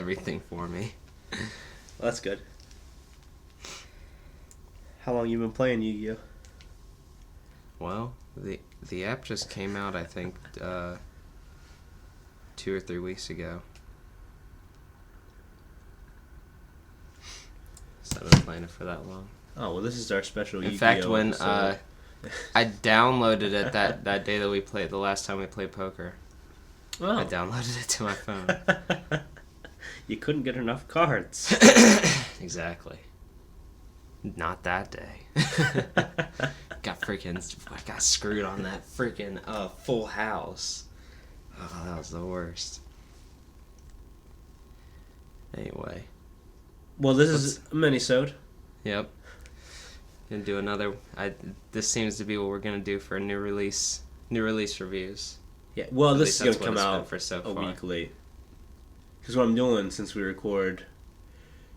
everything for me. Well, that's good. How long you been playing Yu-Gi-Oh? Well, the app just came out, I think, 2 or 3 weeks ago. So I've been playing it for that long. Oh, well, this is our special Yu-Gi-Oh. In fact, when episode. I downloaded it that day that we played, the last time we played poker. Oh. I downloaded it to my phone. You couldn't get enough cards. Exactly. Not that day. I got screwed on that freaking Full House. Oh, that was the worst. Anyway. Well, this is a Minisode. Yep. Gonna do another. This seems to be what we're gonna do for new release reviews. Yeah. Well, At this least is gonna that's what come it's been out for so a far. week late. Because what I'm doing since we record,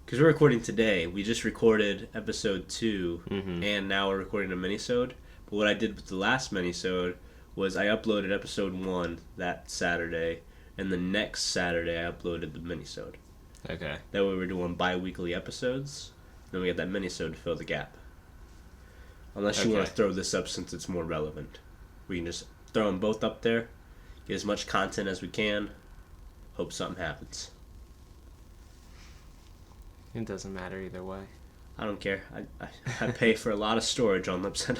because we're recording today, we just recorded episode 2, and now we're recording a Minisode. But what I did with the last Minisode was I uploaded episode 1 that Saturday, and the next Saturday I uploaded the Minisode. Okay. That way we're doing bi-weekly episodes, then we get that Minisode to fill the gap. Unless you want to throw this up since it's more relevant. We can just throw them both up there, get as much content as we can, hope something happens. It doesn't matter either way. I don't care. I pay for a lot of storage on Libsyn.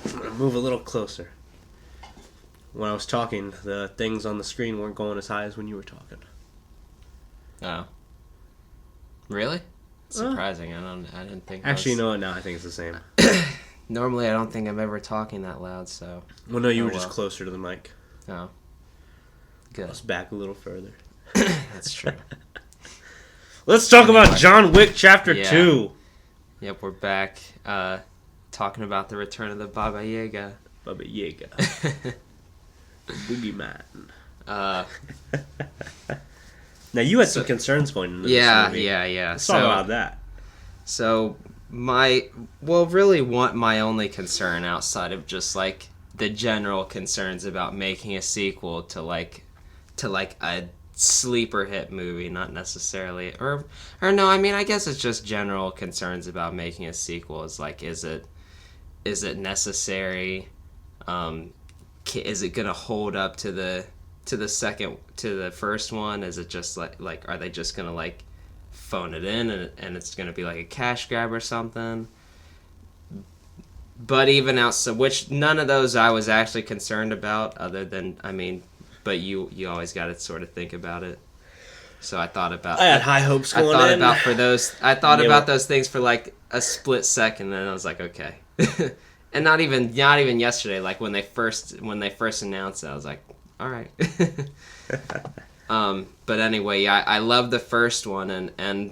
I'm going to move a little closer. When I was talking, the things on the screen weren't going as high as when you were talking. Oh. Really? Surprising. I didn't think. Actually, you know what? Now I think it's the same. Normally, I don't think I'm ever talking that loud. So. Well, no, you were just closer to the mic. Oh. Good. I was back a little further. That's true. Let's talk about John Wick Chapter 2. Yep, we're back talking about the return of the Baba Yaga. Baba Yaga. Boogeyman. Now, you had some concerns going into this movie. Yeah. Let's talk about that. So, my only concern outside of just, like, the general concerns about making a sequel to a sleeper hit movie, not necessarily, or no, I mean, I guess it's just general concerns about making a sequel. Is like, is it necessary? Is it gonna hold up to the first one? Is it just like are they just gonna like phone it in and it's gonna be like a cash grab or something? But even outside, which none of those I was actually concerned about, other than, I mean, but you always got to sort of think about it. So I thought about. I had high hopes going in. I thought about those things for like a split second, and I was like, okay. And not even yesterday. Like when they first announced it, I was like, all right. But anyway, I love the first one, and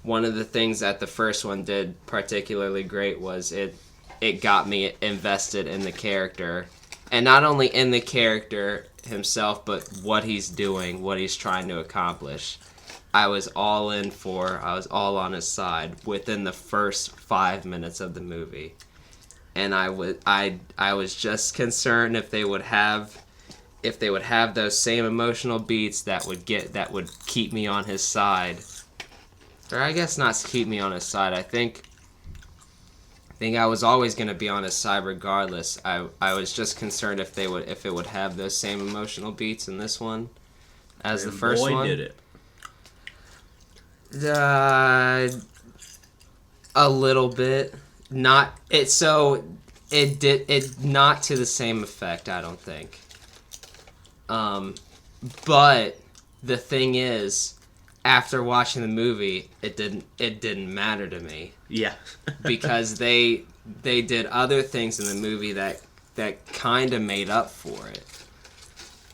one of the things that the first one did particularly great was it got me invested in the character, and not only in the character himself, but what he's doing, what he's trying to accomplish. I was all on his side within the first 5 minutes of the movie, and I was just concerned if they would have those same emotional beats that would keep me on his side, or I guess not keep me on his side. I think I was always going to be on his side regardless. I was just concerned if it would have those same emotional beats in this one as the first one. Boy, did it. A little bit. Not it not to the same effect, I don't think. But the thing is, after watching the movie, it didn't matter to me. Yeah. Because they did other things in the movie that kind of made up for it.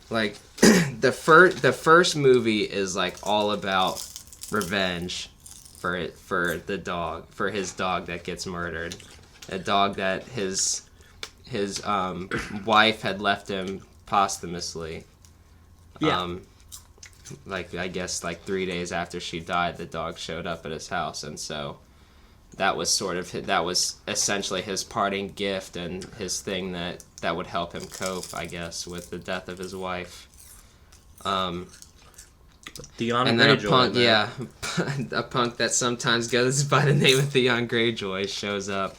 Like the first movie is like all about revenge for his dog that gets murdered, a dog that his wife had left him posthumously. Yeah. Like I guess like 3 days after she died, the dog showed up at his house, and so that was essentially his parting gift and his thing that would help him cope, I guess, with the death of his wife. Theon And then Greyjoy, a punk, man. yeah, a punk that sometimes goes by the name of Theon Greyjoy shows up,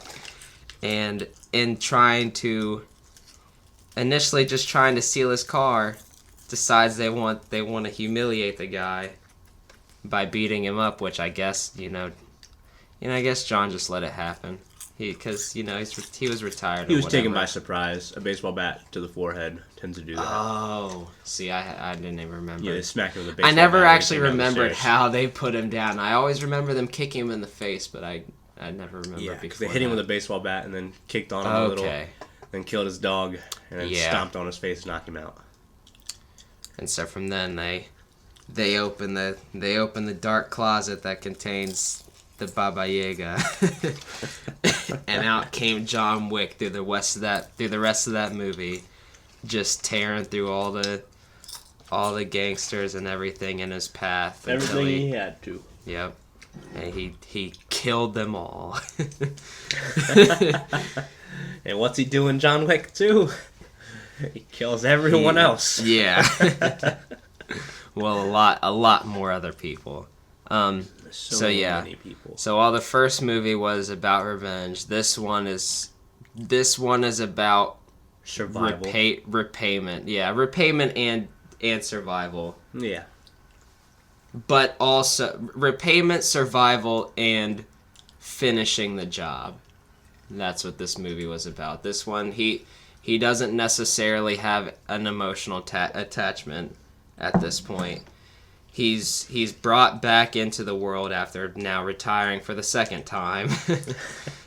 and in initially just trying to steal his car, decides they want to humiliate the guy by beating him up, which I guess I guess John just let it happen. Because he was retired. He was taken by surprise. A baseball bat to the forehead tends to do that. Oh, see, I didn't even remember. Yeah, they smacked him with a baseball bat. I never actually down the remembered stairs. how they put him down. I always remember them kicking him in the face, but I never remember Yeah, before. because they hit him with a baseball bat and then kicked on him a little, then killed his dog, and then stomped on his face and knocked him out. And so from then they open the dark closet that contains the Baba Yaga, and out came John Wick through the rest of that movie, just tearing through all the gangsters and everything in his path. Everything he had to. Yep. And he killed them all. And what's he doing, John Wick 2? He kills everyone else. Yeah. Well, a lot more other people. So many people. So while the first movie was about revenge, this one is about Survival. Repayment. Yeah, repayment and survival. Yeah. But also repayment, survival, and finishing the job. That's what this movie was about. This one, he doesn't necessarily have an emotional attachment at this point. He's brought back into the world after now retiring for the second time.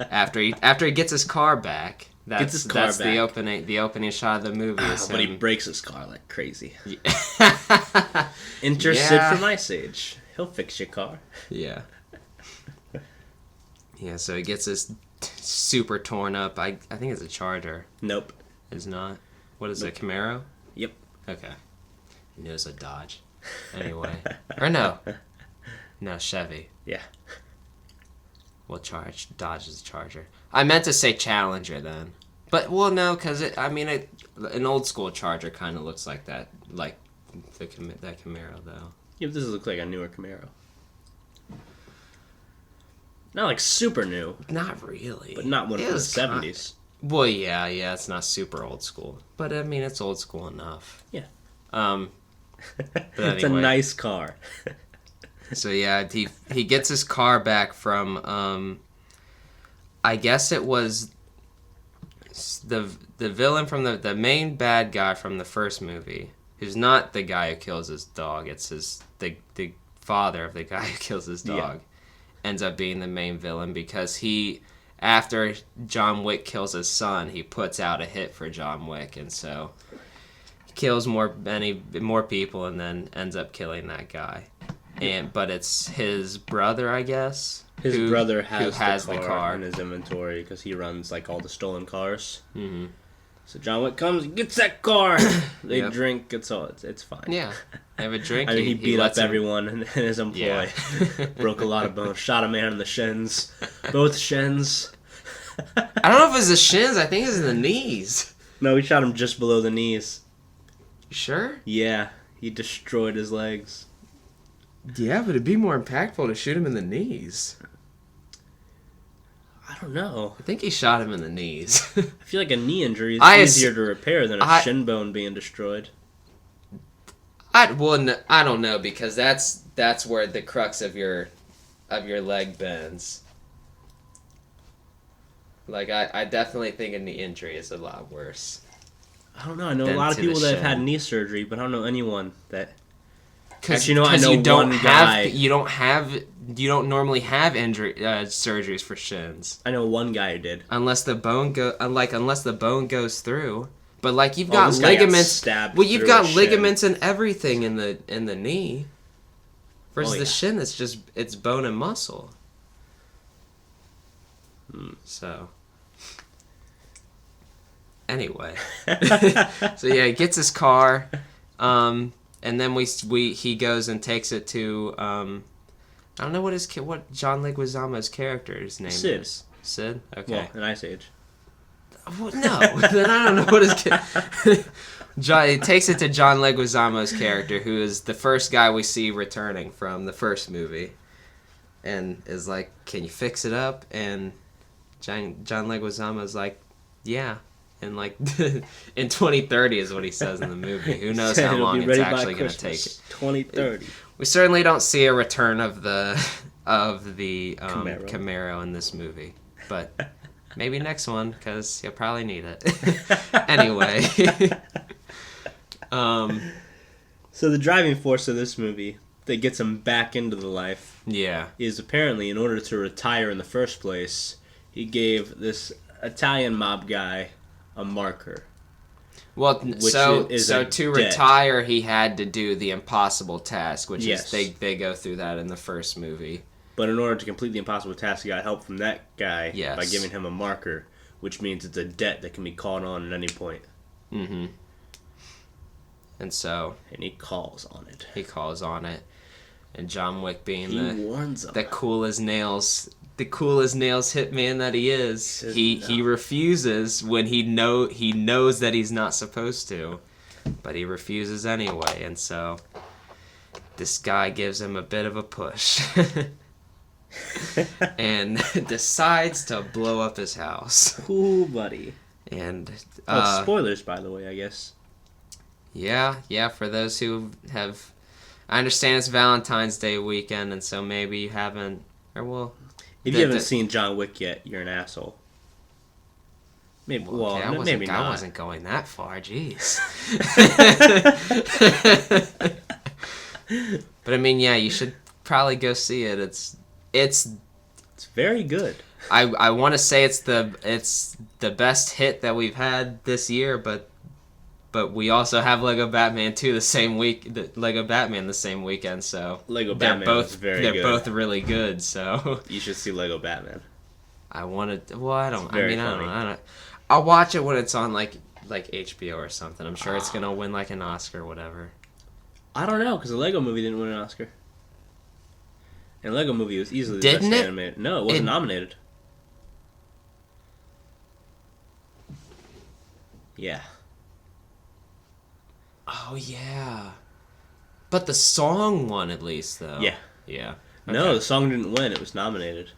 after he gets his car back. That's the opening shot of the movie. But he breaks his car like crazy. Enter Sid from Ice Age. He'll fix your car. Yeah. Yeah, so he gets this super torn up. I think it's a Charger. Nope. It's not. What is it, Camaro? Yep. Okay. I knew it was a Dodge. Anyway. Or no. No, Chevy. Yeah. Well, Dodge is a Charger. I meant to say Challenger then. But, well, no, because an old school Charger kind of looks like that. Like that Camaro, though. Yeah, but this looks like a newer Camaro. Not like super new. Not really. But not one from the 70s. Well, yeah, it's not super old school. But, I mean, it's old school enough. Yeah. But It's a nice car. So, yeah, he gets his car back from, I guess it was the villain from the main bad guy from the first movie, who's not the guy who kills his dog. It's the father of the guy who kills his dog. Ends up being the main villain because after John Wick kills his son, he puts out a hit for John Wick, and so he kills more people and then ends up killing that guy. But it's his brother, I guess. His brother has the car in his inventory because he runs like all the stolen cars. Mm-hmm. So John Wick comes, he gets that car. They drink. It's fine. Yeah, they have a drink. I mean, he beat up everyone in his employ. Yeah. Broke a lot of bones. Shot a man in the shins. Both shins. I don't know if it was the shins. I think it was in the knees. No, he shot him just below the knees. You sure? Yeah, he destroyed his legs. Yeah, but it'd be more impactful to shoot him in the knees. I don't know. I think he shot him in the knees. I feel like a knee injury is easier to repair than a shin bone being destroyed. I don't know, because that's where the crux of your leg bends. Like, I definitely think a knee injury is a lot worse. I don't know. I know a lot of people that have had knee surgery, but I don't know anyone that... Actually, I know one guy. You don't normally have surgeries for shins. I know one guy who did. Unless the bone goes through. But like you've got ligaments. You've got ligaments and everything in the knee. Versus the shin, it's bone and muscle. So. Anyway. So yeah, he gets his car. And then he goes and takes it to I don't know what John Leguizamo's character's name is. Sid. Okay. Well, in Ice Age. Well, no, then I don't know what his John. It takes it to John Leguizamo's character, who is the first guy we see returning from the first movie, and is like, "Can you fix it up?" And John Leguizamo's like, "Yeah." And like in 2030 is what he says in the movie. Who knows how long it's actually going to take? 2030. We certainly don't see a return of the Camaro in this movie, but maybe next one, because you'll probably need it. Anyway. So the driving force of this movie that gets him back into the life is apparently, in order to retire in the first place, he gave this Italian mob guy a marker. Well, so to retire, he had to do the impossible task, which is they go through that in the first movie. But in order to complete the impossible task, he got help from that guy by giving him a marker, which means it's a debt that can be called on at any point. Mm-hmm. And he calls on it. He calls on it, and John Wick being warns him. the cool as nails hitman that he is, he refuses when he knows that he's not supposed to, but he refuses anyway, and so this guy gives him a bit of a push. And decides to blow up his house. Cool, buddy. And spoilers, by the way, I guess. Yeah, for those who have... I understand it's Valentine's Day weekend, and so maybe you haven't... If you haven't seen John Wick yet, you're an asshole. Maybe, maybe not. I wasn't going that far, jeez. But I mean, yeah, you should probably go see it. It's very good. I want to say it's the best hit that we've had this year, but we also have Lego Batman 2 the same weekend, so Batman is very good. They're both really good, so you should see Lego Batman. I don't know. I'll watch it when it's on like HBO or something. I'm sure it's gonna win like an Oscar or whatever. I don't know, because the Lego Movie didn't win an Oscar. And Lego Movie was easily the best animated. No, it wasn't nominated. Yeah. Oh, yeah. But the song won at least, though. Yeah. Yeah. Okay. No, the song didn't win. It was nominated.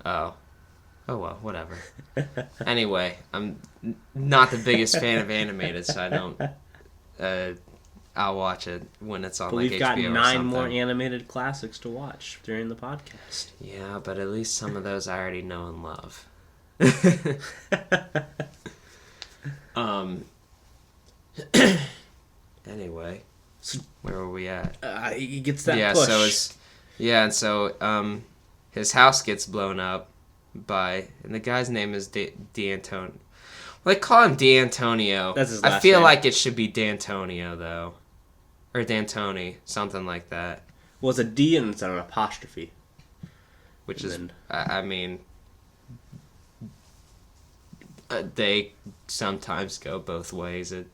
Oh. Oh, well, whatever. Anyway, I'm not the biggest fan of animated, so I don't... I'll watch it when it's on HBO or something. But we've got 9 more animated classics to watch during the podcast. Yeah, but at least some of those I already know and love. Anyway, where were we at? He gets that push. And so his house gets blown up and the guy's name is D'Antonio. Well, they call him D'Antonio. That's his last name. I feel like it should be D'Antonio, though. Or D'Antoni, something like that. Well, it's a D and it's an apostrophe. Which is, I mean, they sometimes go both ways. I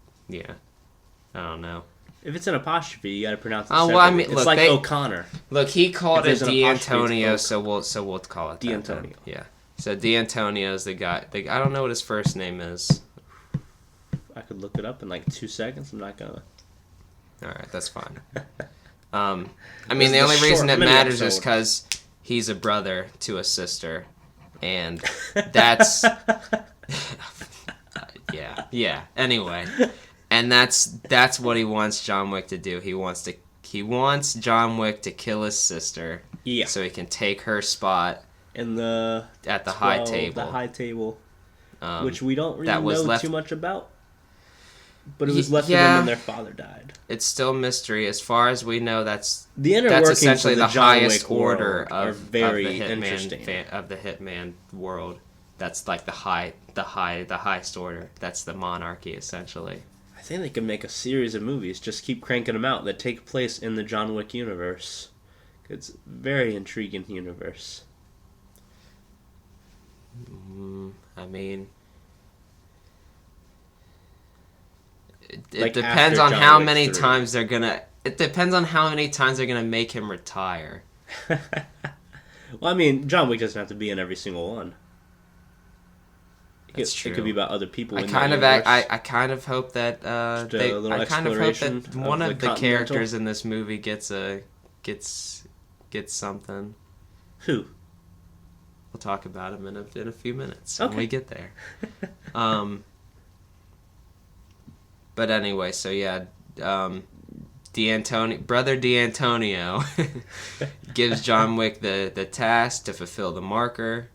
don't know. If it's an apostrophe, you gotta pronounce it separately. Well, I mean, it's like O'Connor. Look, he called it D'Antonio, so we'll call it D'Antonio. Yeah. So D'Antonio is the guy. I don't know what his first name is. I could look it up in like 2 seconds. I'm not gonna. All right, that's fine. I mean, the only reason it matters is because he's a brother to a sister, and that's yeah. Anyway, and that's what he wants John Wick to do. He wants John Wick to kill his sister, so he can take her spot at the high table. The high table, which we don't really know too much about. But it was left to them when their father died. It's still mystery. As far as we know, that's essentially the highest order of the Hitman world. That's like the highest order. That's the monarchy, essentially. I think they could make a series of movies. Just keep cranking them out that take place in the John Wick universe. It's a very intriguing universe. I mean... It depends on how many times they're gonna. It depends on how many times they're gonna make him retire. Well, I mean, John Wick doesn't have to be in every single one. That's true. It could be about other people. I in kind that of universe. I kind of hope that I kind of hope that one of the characters in this movie gets something. Who? We'll talk about him in a few minutes Okay. when we get there. But anyway, so yeah, Brother D'Antonio gives John Wick the task to fulfill the marker.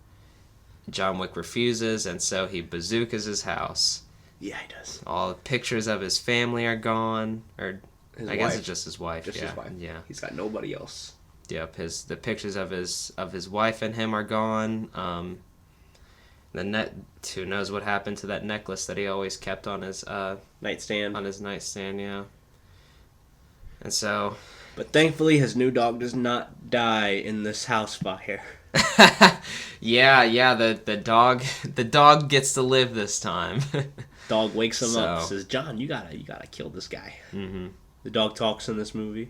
John Wick refuses, and so he bazookas his house. Yeah, he does. All the pictures of his family are gone, or His I guess wife. it's just his wife. Just yeah. his wife. Yeah. He's got nobody else. Yep. The pictures of his wife and him are gone. Who knows what happened to that necklace that he always kept on his Nightstand. Yeah. And so. But thankfully, his new dog does not die in this house fire. yeah. The dog gets to live this time. Dog wakes him up and says, "John, you gotta kill this guy." Mm-hmm. The dog talks in this movie.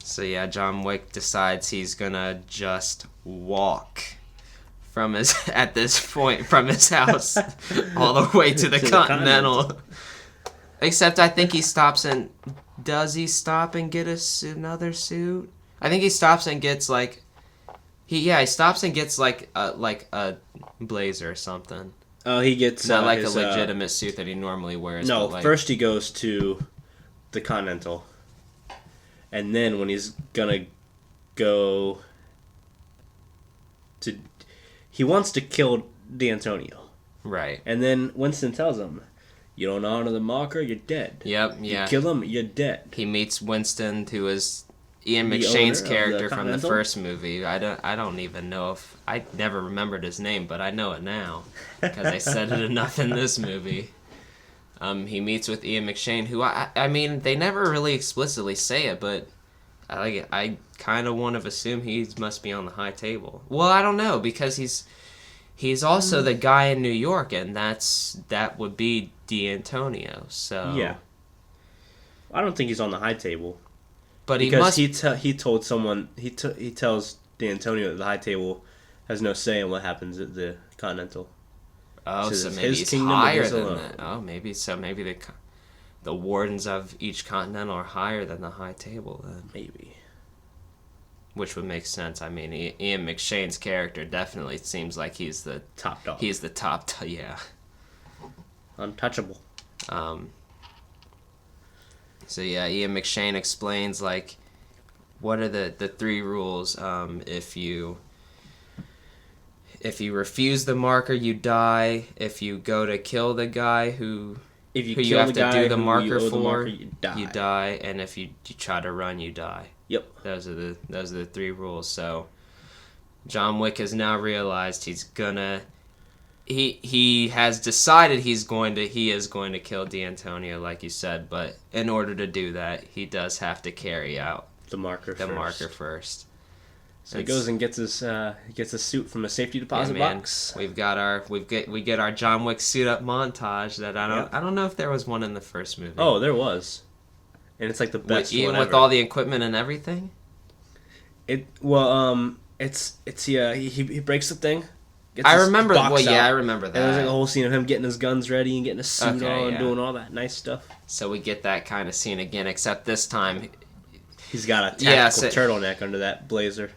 So yeah, John Wick decides he's gonna just walk from his house all the way to the Continental. Except I think he stops and does he stop and get another suit? I think he stops and gets he stops and gets like a blazer or something. Oh, he gets not like a legitimate suit that he normally wears. No, but first he goes to the Continental, and then when he's gonna go to, he wants to kill D'Antonio. Right. And then Winston tells him, "You don't honor the marker, you're dead." Yep. Yeah. You kill him, you're dead. He meets Winston, who is Ian McShane's character from the first movie. I don't even know if I never remembered his name, but I know it now because I said it enough in this movie. He meets with Ian McShane, who I mean they never really explicitly say it, but I kind of want to assume he must be on the high table. Well, I don't know because he's also the guy in New York, and that would be D'Antonio. So yeah, I don't think he's on the high table. But because he told someone he tells D'Antonio that the high table has no say in what happens at the Continental. Oh, so maybe he's higher than that. Oh, maybe so. Maybe the wardens of each Continental are higher than the high table then. Maybe. Which would make sense. I mean, Ian McShane's character definitely seems like he's the top dog. He's the top. Yeah. Untouchable. So yeah, Ian McShane explains what are the three rules. If you refuse the marker, you die. If you go to kill the guy who you have to do the marker for, you die. And if you try to run, you die. Yep. Those are the three rules. So John Wick has now realized he's gonna. He has decided he is going to kill D'Antonio, like you said, but in order to do that, he does have to carry out the marker first. So he goes and gets his suit from a safety deposit box. We get our John Wick suit up montage that I don't know if there was one in the first movie. Oh, there was, and it's like the best one ever. With all the equipment and everything. He breaks the thing. I remember. Well, yeah, I remember that. And there's like a whole scene of him getting his guns ready and getting his suit on, doing all that nice stuff. So we get that kind of scene again, except this time he's got a tactical turtleneck under that blazer.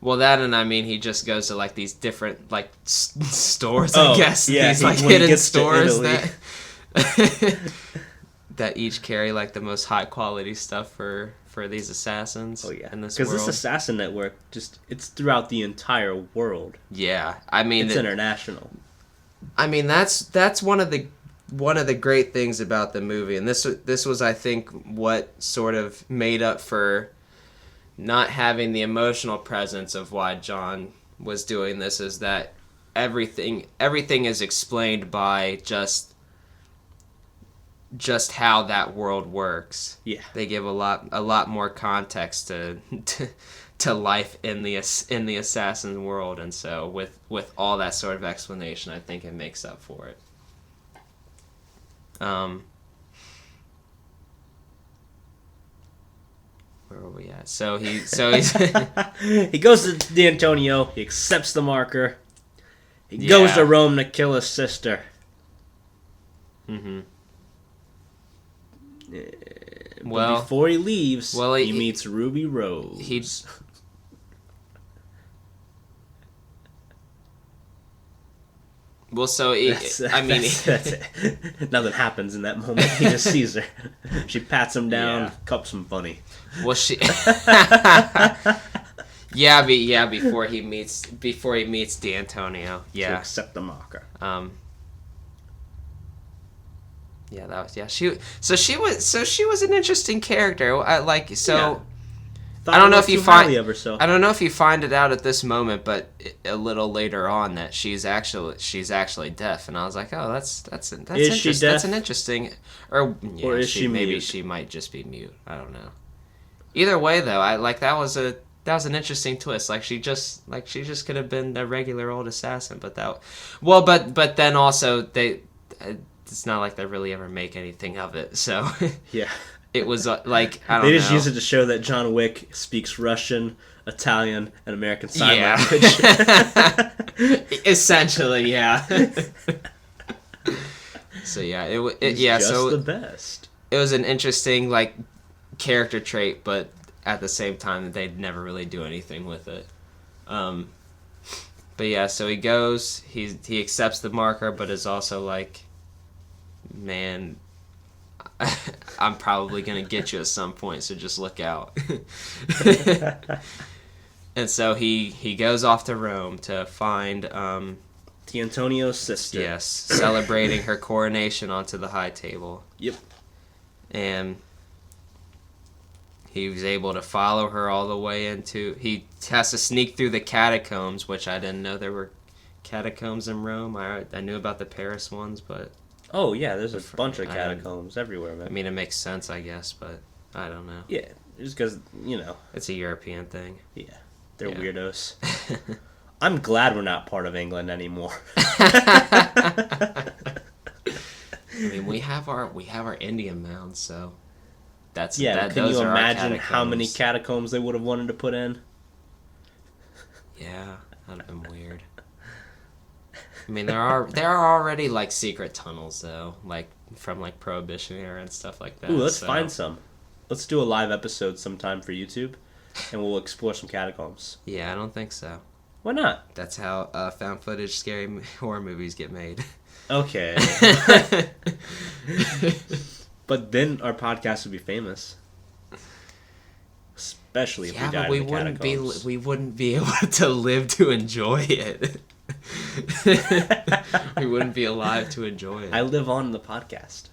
Well, that and I mean, he just goes to these different stores. I guess these hidden stores that each carry the most high quality stuff for these assassins. Oh yeah, in this world. Because this assassin network it's throughout the entire world. Yeah, I mean it's international. I mean that's one of the great things about the movie, and this was I think what sort of made up for not having the emotional presence of why John was doing this, is that everything is explained by just how that world works. Yeah, they give a lot more context to life in the assassin world, and so with all that sort of explanation, I think it makes up for it. where were we at? He's he goes to D'Antonio. He accepts the marker. He goes Yeah. to Rome to kill his sister. Mm-hmm. But Well, before he leaves, well, he meets Ruby Rose. That's it. Nothing happens in that moment. He just sees her. She pats him down, cups him funny. Well, she. Before he meets D'Antonio. Yeah. To accept the marker. Yeah, that was She was an interesting character. I don't know if you find of herself. I don't know if you find it out at this moment, but a little later on that she's actually deaf, and I was like, oh, that's Is she deaf? That's an interesting, or is she maybe mute? she might just be mute. I don't know. Either way, though, that was an interesting twist. She just could have been a regular old assassin, but then also it's not like they really ever make anything of it. So Yeah. it was I don't know. They just use it to show that John Wick speaks Russian, Italian, and American Sign Language. Essentially, yeah. So yeah, the best. It was an interesting character trait, but at the same time they'd never really do anything with it. But yeah, so he goes, he accepts the marker, but is also like, man, I'm probably gonna get you at some point, so just look out. And so he goes off to Rome to find D'Antonio's sister. Yes, celebrating her coronation onto the high table. Yep. And he was able to follow her all the way into... He has to sneak through the catacombs, which I didn't know there were catacombs in Rome. I knew about the Paris ones, but... Oh, yeah, there's a bunch of catacombs everywhere, man. I mean, it makes sense, I guess, but I don't know. Yeah, just because, It's a European thing. Yeah, they're weirdos. I'm glad we're not part of England anymore. I mean, we have our Indian mounds, so that's can those you are our imagine how catacombs. many catacombs they would have wanted to put in? Yeah, that'd have been weird. I mean, there are already secret tunnels though, from Prohibition era and stuff like that. Ooh, let's find some. Let's do a live episode sometime for YouTube, and we'll explore some catacombs. Yeah, I don't think so. Why not? That's how found footage scary horror movies get made. Okay. But then our podcast would be famous. Especially if we died in the catacombs. We wouldn't be able to live to enjoy it. We wouldn't be alive to enjoy it. I live on the podcast.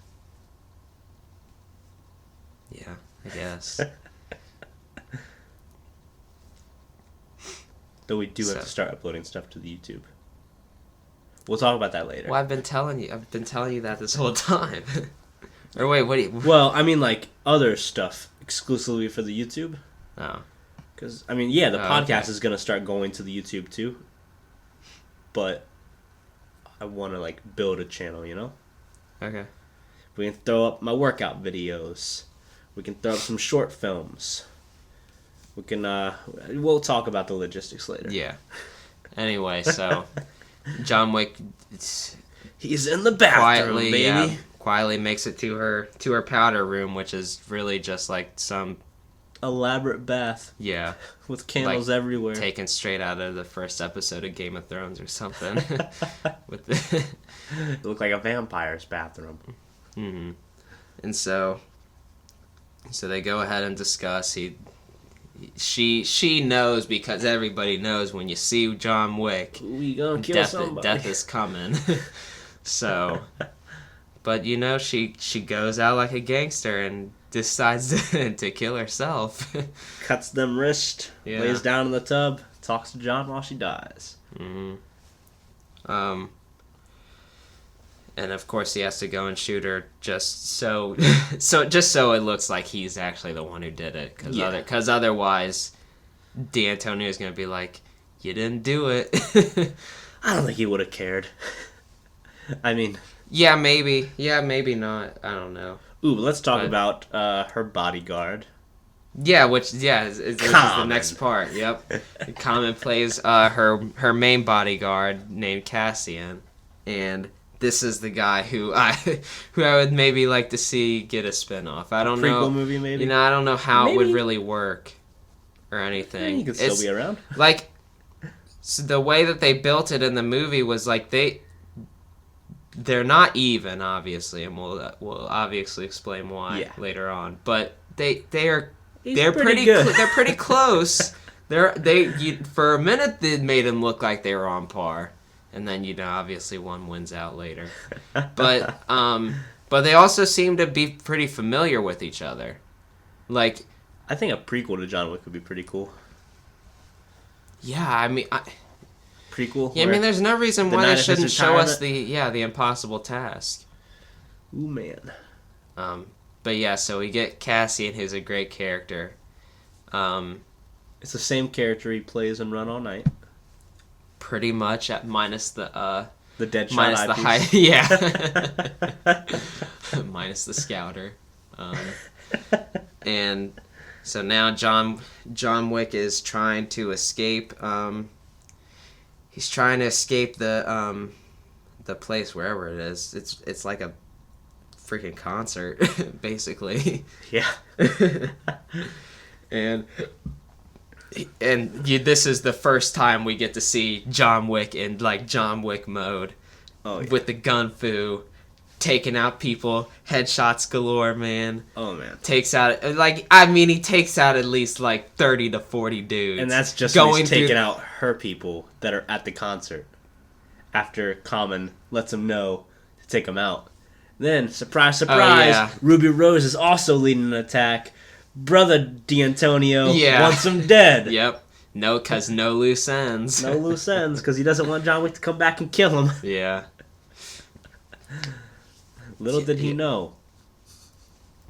Yeah, I guess. Though we do have to start uploading stuff to the YouTube. We'll talk about that later. Well, I've been telling you that this whole time. Or wait, what do you... Well, I mean, other stuff exclusively for the YouTube. Oh. Because, I mean, yeah, the podcast okay. is going to start going to the YouTube too. But I want to, build a channel, Okay. We can throw up my workout videos. We can throw up some short films. We can, we'll talk about the logistics later. Yeah. Anyway, so John Wick he's in the bathroom, baby. Quietly makes it to her powder room, which is really just some elaborate bath. Yeah. With candles everywhere. Taken straight out of the first episode of Game of Thrones or something. It looked like a vampire's bathroom. Mm-hmm. And so they go ahead and discuss. She knows, because everybody knows when you see John Wick, we gonna kill somebody. Death is coming. So, but she goes out like a gangster and decides to kill herself. Cuts them wrist, lays down in the tub, talks to John while she dies. Mm-hmm. And of course he has to go and shoot her just so it looks like he's actually the one who did it, because otherwise D'Antonio's gonna be like, you didn't do it. I don't think he would have cared. I mean, yeah, maybe not, I don't know. Ooh, let's talk about her bodyguard. Yeah, which is the next part. Yep. Common plays her main bodyguard named Cassian, and this is the guy who I would maybe like to see get a spin-off. I don't know. Prequel movie, maybe. You know, I don't know how Maybe. it would really work or anything. He could still be around. Like, so the way that they built it in the movie was like they're not even, obviously, and we'll obviously explain why later on. But they're pretty good. They're pretty close. For a minute they made them look like they were on par, and then obviously one wins out later. But they also seem to be pretty familiar with each other. Like, I think a prequel to John Wick would be pretty cool. Yeah, I mean, prequel. Yeah, I mean, there's no reason why they shouldn't show us the impossible task. Ooh, man. But yeah, so we get Cassian, who's a great character. It's the same character he plays in Run All Night. Pretty much, minus the dead shot minus the high, piece. yeah, minus the scouter, and so now John Wick is trying to escape. He's trying to escape the place wherever it is. It's like a freaking concert, basically. Yeah. This is the first time we get to see John Wick in like John Wick mode, with the gun fu, taking out people, headshots galore, man. Oh man, takes out he takes out at least like 30 to 40 dudes, and that's just when he's taking out her people that are at the concert. After Common lets him know to take them out, then surprise, surprise, Ruby Rose is also leading an attack. Brother D'Antonio wants him dead. Yep. No, because no loose ends. No loose ends, because he doesn't want John Wick to come back and kill him. Yeah. Little did he know.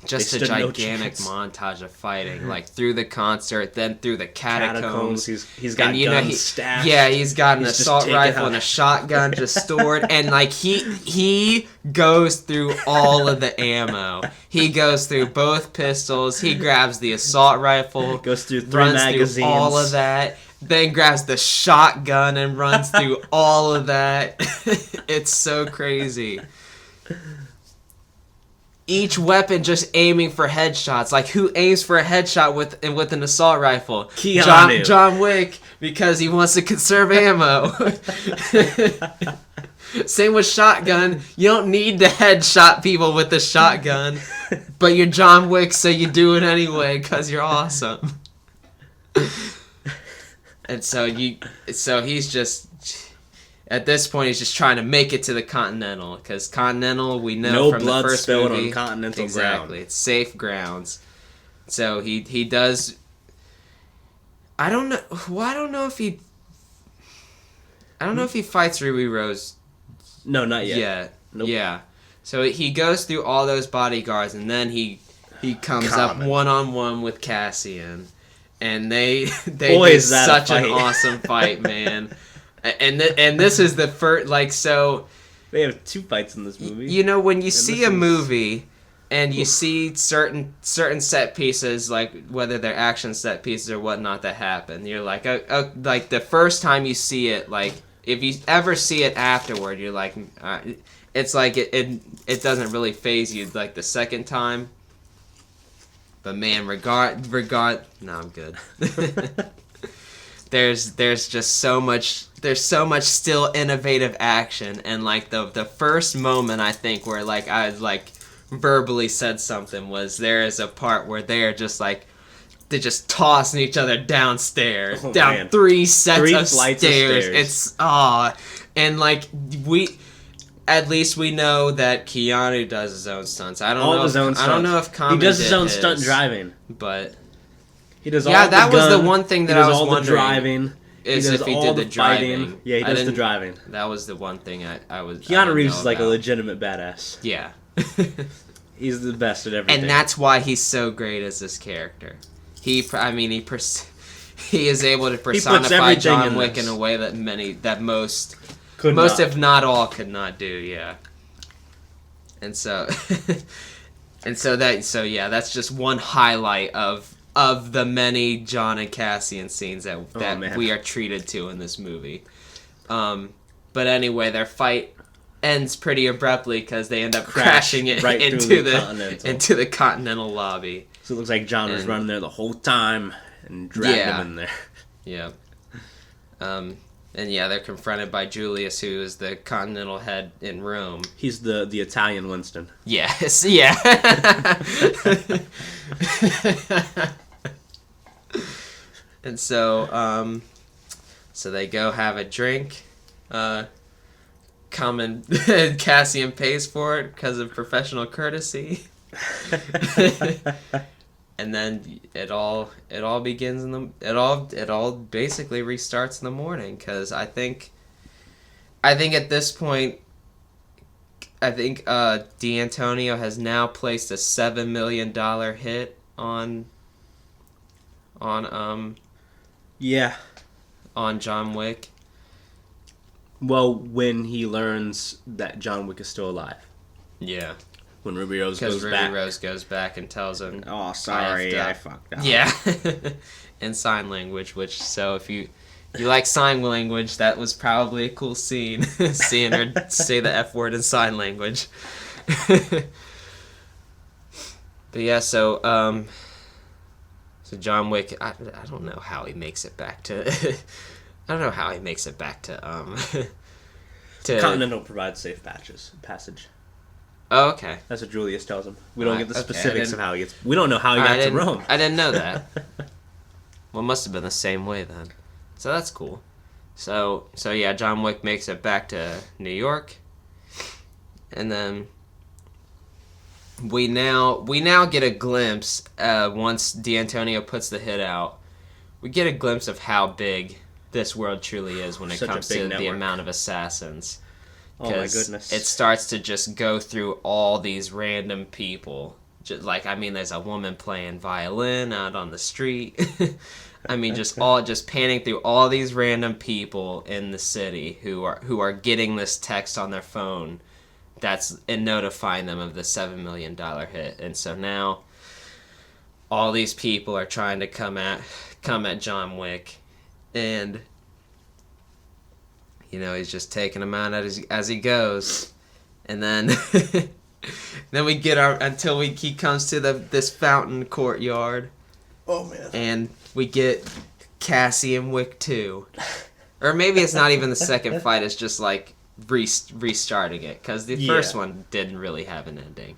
Just a gigantic montage of fighting, like through the concert, then through the catacombs. He's got guns stashed. Yeah, he's got an assault rifle and a shotgun just stored, and like he goes through all of the ammo. He goes through both pistols. He grabs the assault rifle, goes through 3 magazines, through all of that. Then grabs the shotgun and runs through all of that. It's so crazy. Each weapon just aiming for headshots. Like, who aims for a headshot with an assault rifle? Keanu. John Wick, because he wants to conserve ammo. Same with shotgun. You don't need to headshot people with the shotgun, but you're John Wick, so you do it anyway because you're awesome. And so he's just. At this point, he's just trying to make it to the Continental, because Continental, we know from the first movie, no blood spilled on Continental ground. Exactly, it's safe grounds. So he does. I don't know. Well, I don't know if he fights Ruby Rose. No, not yet. Yeah, nope. Yeah. So he goes through all those bodyguards, and then he comes up one-on-one with Cassian, and they do such an awesome fight, man. And this is the first, like, so... They have 2 fights in this movie. You know, when you see a movie and you see certain set pieces, like, whether they're action set pieces or whatnot that happen, you're like, like, the first time you see it, like, if you ever see it afterward, you're like, it's like, it doesn't really faze you, like, the second time. But, man, no, I'm good. There's just so much still innovative action, and like the first moment I think where like I like verbally said something was there is a part where they're just tossing each other downstairs, down 3 sets of stairs. It's and like at least we know that Keanu does his own stunts. I don't know if Common he does his own stunt driving, but. He does all that was the one thing that I was wondering. The driving. Is if he did the driving. Fighting. Yeah, he does the driving. That was the one thing I was. Keanu Reeves is like a legitimate badass. Yeah. He's the best at everything. And that's why he's so great as this character. He is able to personify John Wick in a way that most if not all could not do. Yeah. And so that's just one highlight of of the many John and Cassian scenes that man. we are treated to in this movie. But anyway, their fight ends pretty abruptly because they end up crashing it right into into the Continental lobby. So it looks like John was running there the whole time and dragged him in there. Yeah. And yeah, they're confronted by Julius, who is the Continental head in Rome. He's the Italian Winston. Yes, yeah. And so, so they go have a drink. Cassian pays for it because of professional courtesy. And then it all begins it all basically restarts in the morning, because I think at this point, D'Antonio has now placed a $7 million hit on John Wick. Well, when he learns that John Wick is still alive. Yeah. When Ruby Rose goes back. Because Ruby Rose goes back and tells him, "Oh, sorry, I fucked up." Yeah. In sign language, so if you like sign language, that was probably a cool scene, seeing her say the F word in sign language. But yeah, so John Wick, I don't know how he makes it back to to Continental provides safe passage. Oh, okay. That's what Julius tells him. We don't get the specifics of how he gets. We don't know how he got to Rome. I didn't know that. Well, it must have been the same way then. So that's cool. So yeah, John Wick makes it back to New York, and then we now get a glimpse. Once D'Antonio puts the hit out, we get a glimpse of how big this world truly is when it comes to the amount of assassins. Oh my goodness. It starts to just go through all these random people. Just, there's a woman playing violin out on the street. just panning through all these random people in the city who are getting this text on their phone that's notifying them of the $7 million hit. And so now all these people are trying to come at John Wick, and he's just taking them out as he goes. And then then we get until he comes to this fountain courtyard. Oh man. And we get Cassian Wick 2. Or maybe it's not even the second fight, it's just like restarting it, because the first one didn't really have an ending.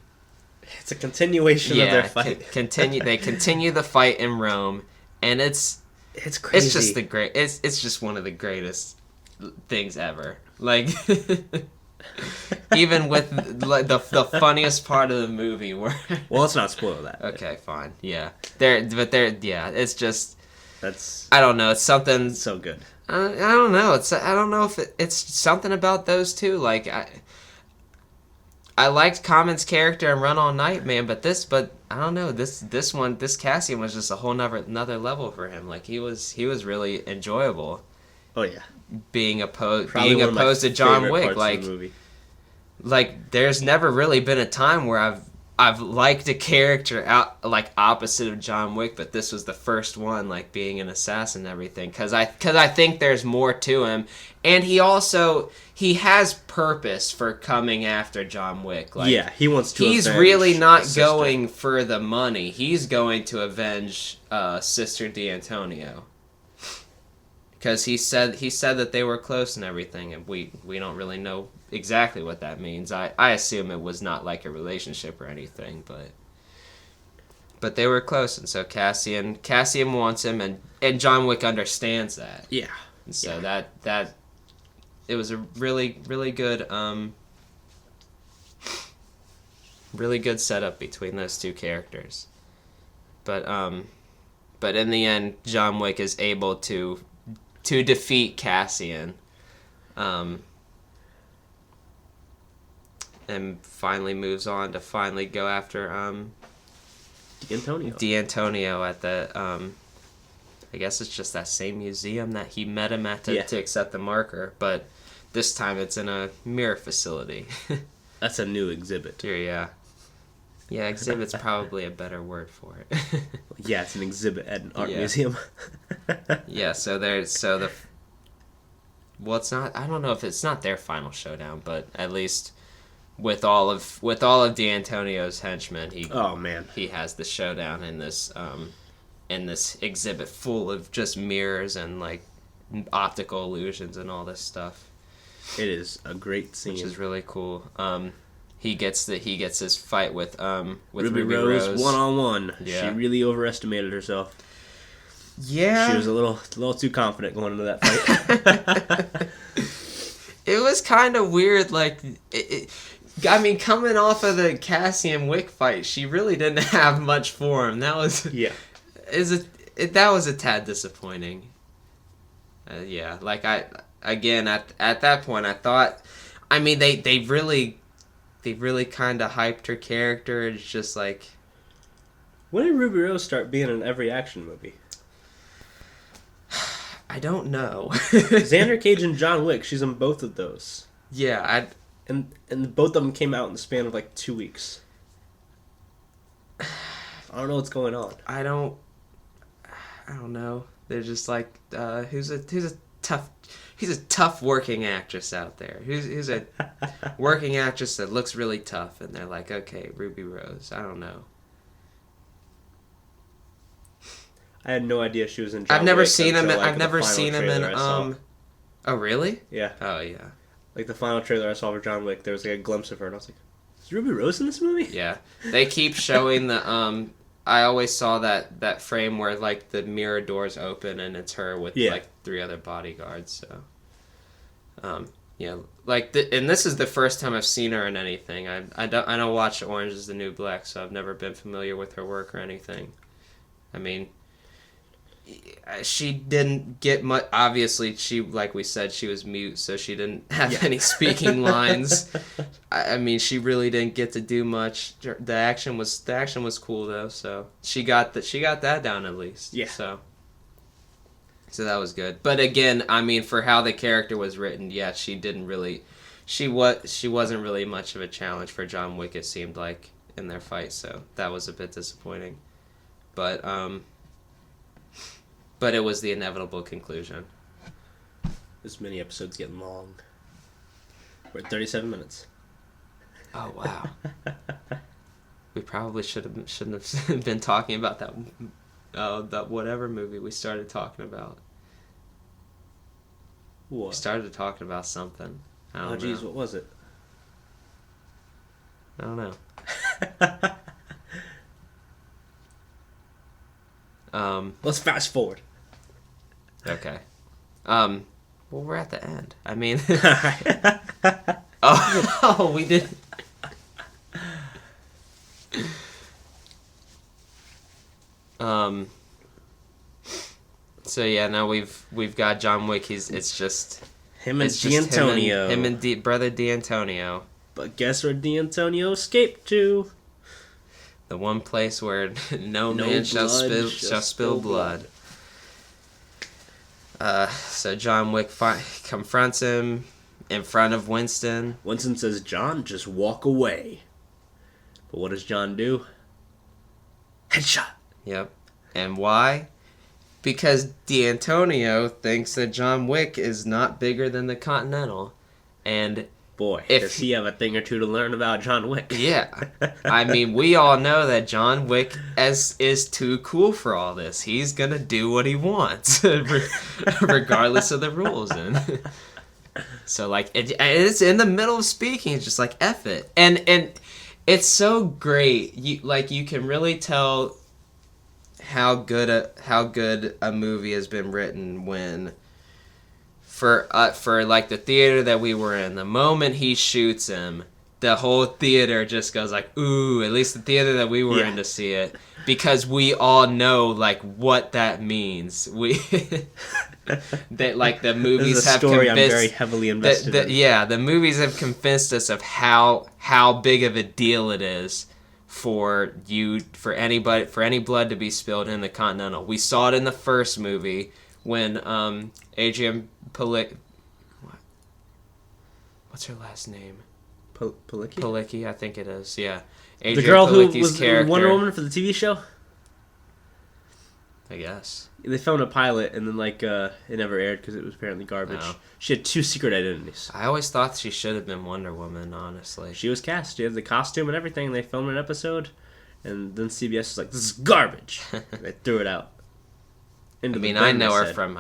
It's a continuation of their fight. They continue the fight in Rome, and it's crazy. It's just it's just one of the greatest things ever. Like, even with the funniest part of the movie where well, let's not spoil that. Okay, fine. Yeah. It's just that's I don't know, it's something so good. I don't know. I don't know if it's something about those two. Like, I liked Common's character in Run All Night, man, but I don't know, this Cassian was just a whole another level for him. Like, he was really enjoyable. Oh yeah. Being opposed to John Wick, like there's never really been a time where I've liked a character opposite of John Wick, but this was the first one, like being an assassin and everything, because I think there's more to him, and he has purpose for coming after John Wick. Like, yeah, he wants to. He's really not going for the money. He's going to avenge Sister D'Antonio. Because he said that they were close and everything, and we don't really know exactly what that means. I assume it was not like a relationship or anything, but they were close, and so Cassian wants him, and John Wick understands that. Yeah. And so that it was a really good really good setup between those two characters. But in the end, John Wick is able to defeat Cassian, and finally moves on to finally go after D'Antonio at the I guess it's just that same museum that he met him at to accept the marker, but this time it's in a mirror facility. That's a new exhibit. Yeah. Yeah, exhibit's probably a better word for it. Yeah, it's an exhibit at an art Yeah. museum. Yeah, well, it's not. I don't know if it's not their final showdown, but at least with all of D'Antonio's henchmen, Oh man, he has the showdown in this exhibit full of just mirrors and like optical illusions and all this stuff. it is a great scene. Which is really cool. He gets his fight with Ruby Rose 1-on-1. Yeah. She really overestimated herself. Yeah, She was a little too confident going into that fight. It was kind of weird. Like, I mean, coming off of the Cassian Wick fight, she really didn't have much for him. That was that was a tad disappointing. Yeah, like at that point, I thought, I mean, they really kind of hyped her character. It's just like, when did Ruby Rose start being in every action movie? I don't know. Xander Cage and John Wick, she's in both of those. Yeah, and both of them came out in the span of like 2 weeks. I don't know what's going on. I don't know. They're just like, who's a tough working actress out there. Who's a working actress that looks really tough, and they're like, okay, Ruby Rose. I don't know. I had no idea she was in John I've never Wick seen him. until, like, I've never the final seen him in. trailer I saw. Oh really? Yeah. Oh yeah. Like the final trailer I saw for John Wick, there was like a glimpse of her, and I was like, "Is Ruby Rose in this movie?" Yeah. They keep showing the. I always saw that frame where like the mirror doors open and it's her with like 3 other bodyguards. So. Yeah. Like and this is the first time I've seen her in anything. I don't watch Orange Is the New Black, so I've never been familiar with her work or anything. I mean, she didn't get much. Obviously, like we said, she was mute, so she didn't have any speaking lines. I mean, she really didn't get to do much. The action was cool though, so she got that down at least. Yeah. So that was good. But again, I mean, for how the character was written, yeah, she wasn't really much of a challenge for John Wick. It seemed like in their fight, so that was a bit disappointing. But it was the inevitable conclusion. This mini episode's getting long. We're at 37 minutes. Oh wow. We probably shouldn't have been talking about that whatever movie we started talking about. What? We started talking about something. I don't know. Oh jeez, what was it? I don't know. Let's fast forward. Okay. Well, we're at the end. I mean, oh, we did. So yeah, now we've got John Wick. It's just him and D'Antonio. Him and brother D'Antonio. But guess where D'Antonio escaped to? The one place where no man shall spill blood. So John Wick confronts him in front of Winston. Winston says, "John, just walk away." But what does John do? Headshot. Yep. And why? Because D'Antonio thinks that John Wick is not bigger than the Continental. And boy, does he have a thing or two to learn about John Wick. Yeah. I mean, we all know that John Wick is too cool for all this. He's going to do what he wants, regardless of the rules. And so, like, it's in the middle of speaking. It's just like, F it. And it's so great. You can really tell how good a movie has been written when... For like the theater that we were in, the moment he shoots him, the whole theater just goes like, ooh, at least the theater that we were in to see it, because we all know like what that means. That like the movies have story convinced, I'm very heavily invested in. Yeah, the movies have convinced us of how big of a deal it is for any blood to be spilled in the Continental. We saw it in the first movie when Adrian what's her last name? Palicki? Palicki, I think it is. Yeah, The girl Palicki's who was character, Wonder Woman for the TV show? I guess. They filmed a pilot, and then, it never aired because it was apparently garbage. No. She had 2 secret identities. I always thought she should have been Wonder Woman, honestly. She was cast. She had the costume and everything. And they filmed an episode, and then CBS was like, "This is garbage." And they threw it out. I mean, I know her from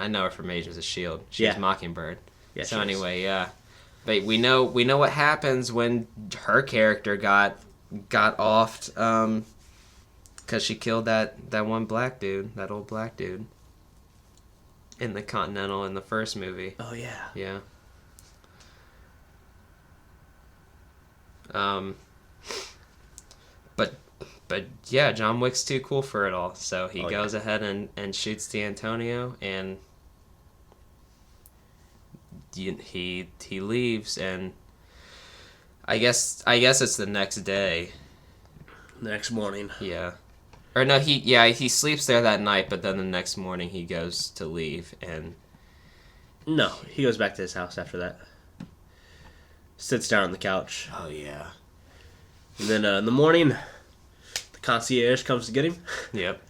Agents of S.H.I.E.L.D. She's Mockingbird. Yeah, so anyway, yeah. But we know what happens when her character got offed, because she killed that one black dude, that old black dude, in the Continental in the first movie. Oh yeah. Yeah. But yeah, John Wick's too cool for it all, so he goes ahead and shoots D'Antonio, and he leaves, and I guess it's the next day. Next morning. Yeah. Or no, he sleeps there that night, but then the next morning he goes to leave, and no, he goes back to his house after that. Sits down on the couch. Oh yeah. And then in the morning, the concierge comes to get him. Yep.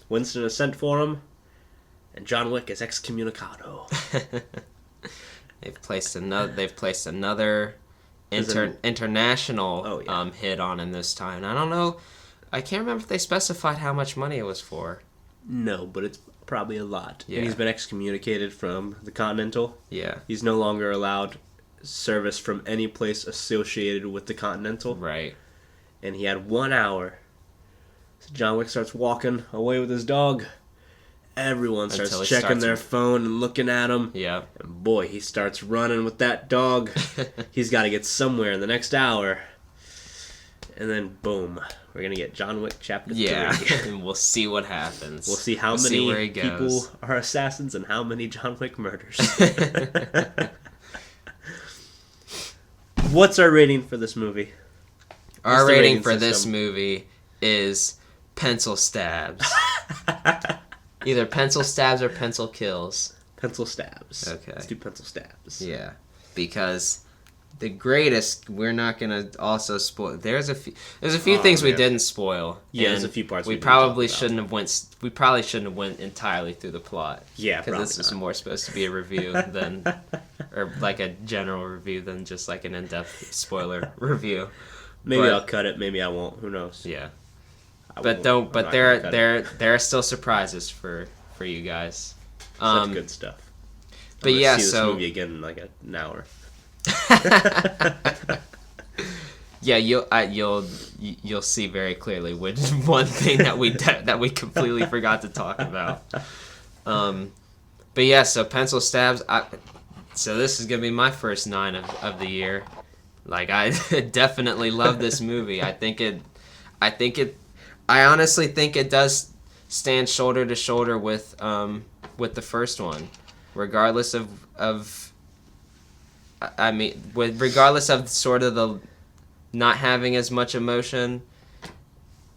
Winston is sent for him, and John Wick is excommunicado. They've placed another international hit on him this time. And I don't know. I can't remember if they specified how much money it was for. No, but it's probably a lot. Yeah. And he's been excommunicated from the Continental. Yeah. He's no longer allowed service from any place associated with the Continental. Right. And he had 1 hour. So John Wick starts walking away with his dog. Everyone starts checking their phone and looking at him. Yeah. And boy, he starts running with that dog. He's got to get somewhere in the next hour. And then, boom, we're going to get John Wick Chapter 3. Yeah, and we'll see what happens. We'll see how many people are assassins and how many John Wick murders. What's our rating for this movie? Our rating for this movie is pencil stabs. Either pencil stabs or pencil kills. Pencil stabs. Okay. Let's do pencil stabs. Yeah, because the greatest, we're not gonna also spoil. There's a few things we didn't spoil. Yeah, there's a few parts we probably shouldn't have went. We probably shouldn't have went entirely through the plot. Yeah, because this is more supposed to be a review than, or like a general review than just like an in-depth spoiler review. Maybe I'll cut it. Maybe I won't. Who knows? Yeah. But there are still surprises for you guys. Such good stuff. But yeah, see this movie again in like an hour. Yeah, you'll see very clearly which one thing that we completely forgot to talk about. But yeah, so pencil stabs. So this is gonna be my first 9 of the year. Like, I definitely love this movie. I honestly think it does stand shoulder to shoulder with the first one, regardless of regardless of sort of the not having as much emotion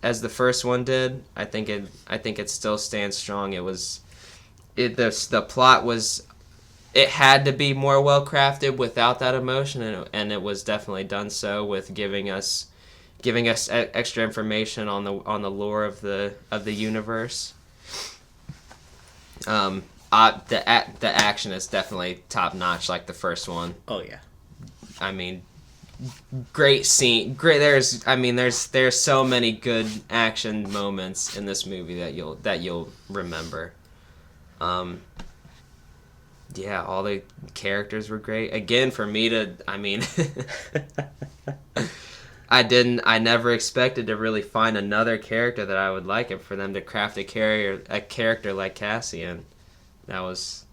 as the first one did. I think it still stands strong. The plot was, it had to be more well crafted without that emotion, and it was definitely done so with giving us extra information on the lore of the universe. The action is definitely top notch, like the first one. Oh yeah. I mean, great scene. Great. There's so many good action moments in this movie that you'll remember. Yeah, all the characters were great. Again, for me I never expected to really find another character that I would like, and for them to craft a character like Cassian, that was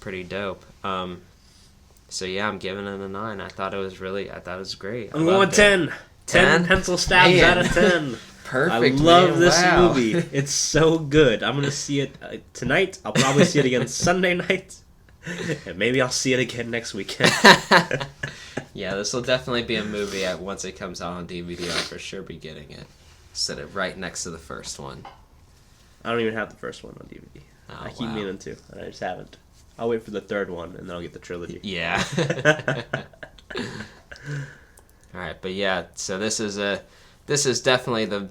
pretty dope. So yeah, I'm giving it a 9. I thought it was great. I'm going 10. 10 pencil stabs out of 10. Perfect. I love this movie. It's so good. I'm gonna see it tonight. I'll probably see it again Sunday night, and maybe I'll see it again next weekend. Yeah, this will definitely be a movie once it comes out on DVD. I'll for sure be getting it. Set it right next to the first one. I don't even have the first one on DVD. Oh, I keep meaning to, and I just haven't. I'll wait for the third one, and then I'll get the trilogy. Yeah. All right, but yeah, so this is definitely the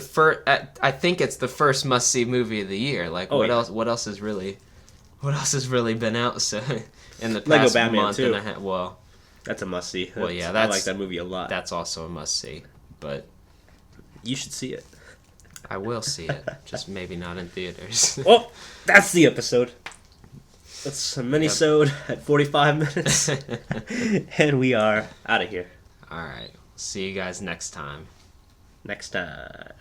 first. I think it's the first must see movie of the year. Like Oh, what yeah. else? What else has really been out so in the Lego past Batman, month too. and a half? Well, That's a must see. Well, yeah, I like that movie a lot. that's also a must see, but You should see it. I will see it, just maybe not in theaters. Well, that's the episode. That's a mini-sode at 45 minutes. And we are out of here. All right, see you guys next time. Next time.